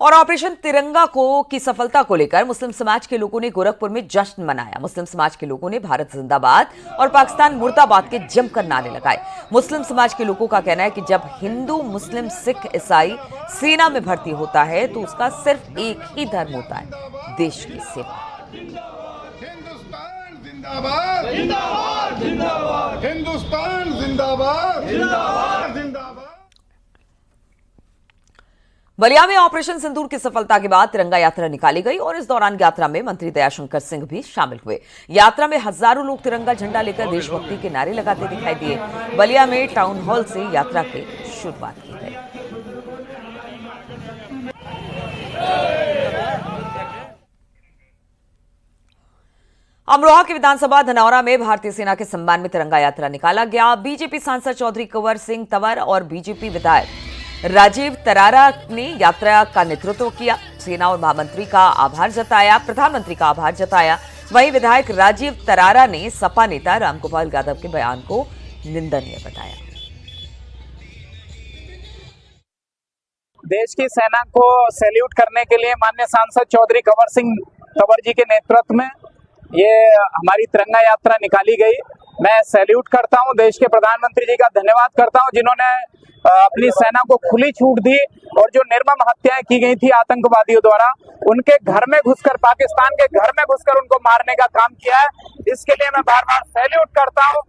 और ऑपरेशन तिरंगा की सफलता को लेकर मुस्लिम समाज के लोगों ने गोरखपुर में जश्न मनाया। मुस्लिम समाज के लोगों ने भारत जिंदाबाद और पाकिस्तान मुर्दाबाद के जमकर नारे लगाए। मुस्लिम समाज के लोगों का कहना है कि जब हिंदू, मुस्लिम, सिख, ईसाई सेना में भर्ती होता है तो उसका सिर्फ एक ही धर्म होता है, देश की सेवा। हिंदुस्तान जिंदाबाद, जिंदाबाद, जिंदाबाद, हिंदुस्तान जिंदाबाद, जिंदाबाद, जिंदाबाद। बलिया में ऑपरेशन सिंदूर की सफलता के बाद तिरंगा यात्रा निकाली गई और इस दौरान यात्रा में मंत्री दयाशंकर सिंह भी शामिल हुए। यात्रा में हजारों लोग तिरंगा झंडा लेकर देशभक्ति के नारे लगाते दिखाई दिए। बलिया में टाउन हॉल से यात्रा की शुरुआत की गई। अमरोहा के विधानसभा धनौरा में भारतीय सेना के सम्मान में तिरंगा यात्रा निकाला गया। बीजेपी सांसद चौधरी कुंवर सिंह तंवर और बीजेपी विधायक राजीव तरारा ने यात्रा का नेतृत्व किया। सेना और महामंत्री का आभार जताया, प्रधानमंत्री का आभार जताया। वहीं विधायक राजीव तरारा ने सपा नेता रामगोपाल यादव के बयान को निंदनीय बताया। देश की सेना को सैल्यूट करने के लिए माननीय सांसद चौधरी कुंवर सिंह तंवर जी के नेतृत्व में ये हमारी तिरंगा यात्रा निकाली गई। मैं सैल्यूट करता हूं, देश के प्रधानमंत्री जी का धन्यवाद करता हूं जिन्होंने अपनी सेना को खुली छूट दी और जो निर्मम हत्याएं की गई थी आतंकवादियों द्वारा, उनके घर में घुसकर, पाकिस्तान के घर में घुसकर उनको मारने का काम किया है। इसके लिए मैं बार बार सैल्यूट करता हूं।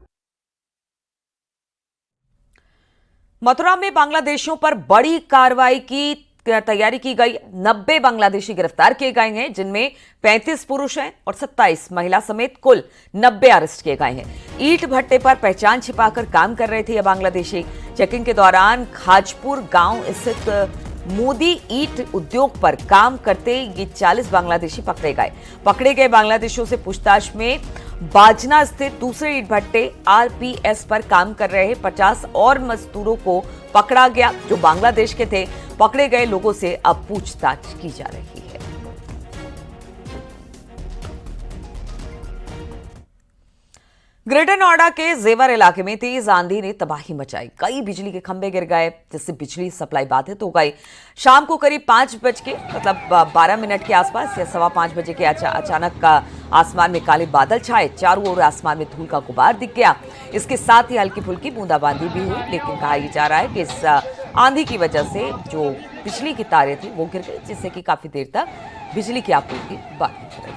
मथुरा में बांग्लादेशियों पर बड़ी कार्रवाई की तैयारी की गई। 90 बांग्लादेशी गिरफ्तार किए गए हैं, जिनमें 35 पुरुष हैं और 27 महिला समेत कुल 90 अरेस्ट किए गए हैं। ईंट भट्टे पर पहचान छिपाकर काम कर रहे थे ये बांग्लादेशी। चेकिंग के दौरान खाजपुर गांव स्थित मोदी ईंट उद्योग पर काम करते ये 40 बांग्लादेशी पकड़े गए। पकड़े गए बांग्लादेशियों से पूछताछ में बाजना स्थित दूसरे ईंट भट्टे आरपीएस पर काम कर रहे 50 और मजदूरों को पकड़ा गया, जो बांग्लादेश के थे। पकड़े गए लोगों से अब पूछताछ की जा रही है। ग्रेटर नोएडा के जेवर इलाके में तेज आंधी ने तबाही मचाई। कई बिजली के खंभे गिर गए, जिससे बिजली सप्लाई बाधित हो गई। शाम को करीब 5 बज के मतलब 12 मिनट के आसपास या 5:15 बजे के अचानक आसमान में काले बादल छाए। चारों ओर आसमान में धूल का गुबार दिख गया। इसके साथ ही हल्की फुल्की बूंदाबांदी भी हुई, लेकिन कहा जा रहा है कि इस आंधी की वजह से जो बिजली की तारें थी वो गिर गई, जिससे कि काफी देर तक बिजली की आपूर्ति बाधित रही।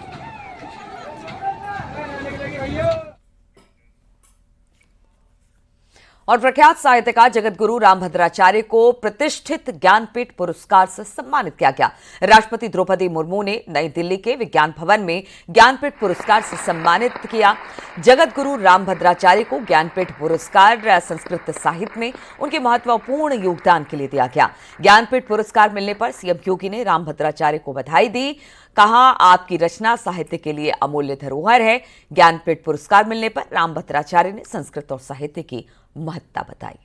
और प्रख्यात साहित्यकार जगत गुरु रामभद्राचार्य को प्रतिष्ठित ज्ञानपीठ पुरस्कार से सम्मानित किया गया। राष्ट्रपति द्रौपदी मुर्मू ने नई दिल्ली के विज्ञान भवन में ज्ञानपीठ पुरस्कार से सम्मानित किया। जगत गुरु रामभद्राचार्य को ज्ञानपीठ पुरस्कार संस्कृत साहित्य में उनके महत्वपूर्ण योगदान के लिए दिया गया। ज्ञानपीठ पुरस्कार मिलने पर सीएम योगी ने रामभद्राचार्य को बधाई दी। कहा, आपकी रचना साहित्य के लिए अमूल्य धरोहर है। ज्ञानपीठ पुरस्कार मिलने पर रामभद्राचार्य ने संस्कृत और साहित्य की महत्ता बताई।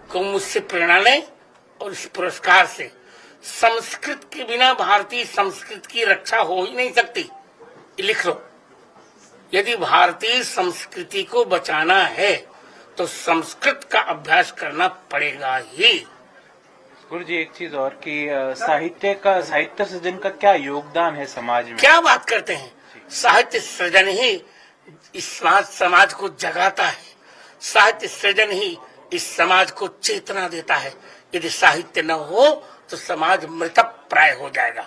को मुझसे प्रेरणा लें और इस पुरस्कार से संस्कृत के बिना भारतीय संस्कृति की रक्षा हो ही नहीं सकती। लिख लो, यदि भारतीय संस्कृति को बचाना है तो संस्कृत का अभ्यास करना पड़ेगा ही। गुरु जी, एक चीज और कि साहित्य सृजन का क्या योगदान है समाज में? क्या बात करते हैं, साहित्य सृजन ही इस समाज को जगाता है। साहित्य सृजन ही इस समाज को चेतना देता है। यदि साहित्य न हो तो समाज मृतप्राय हो जाएगा।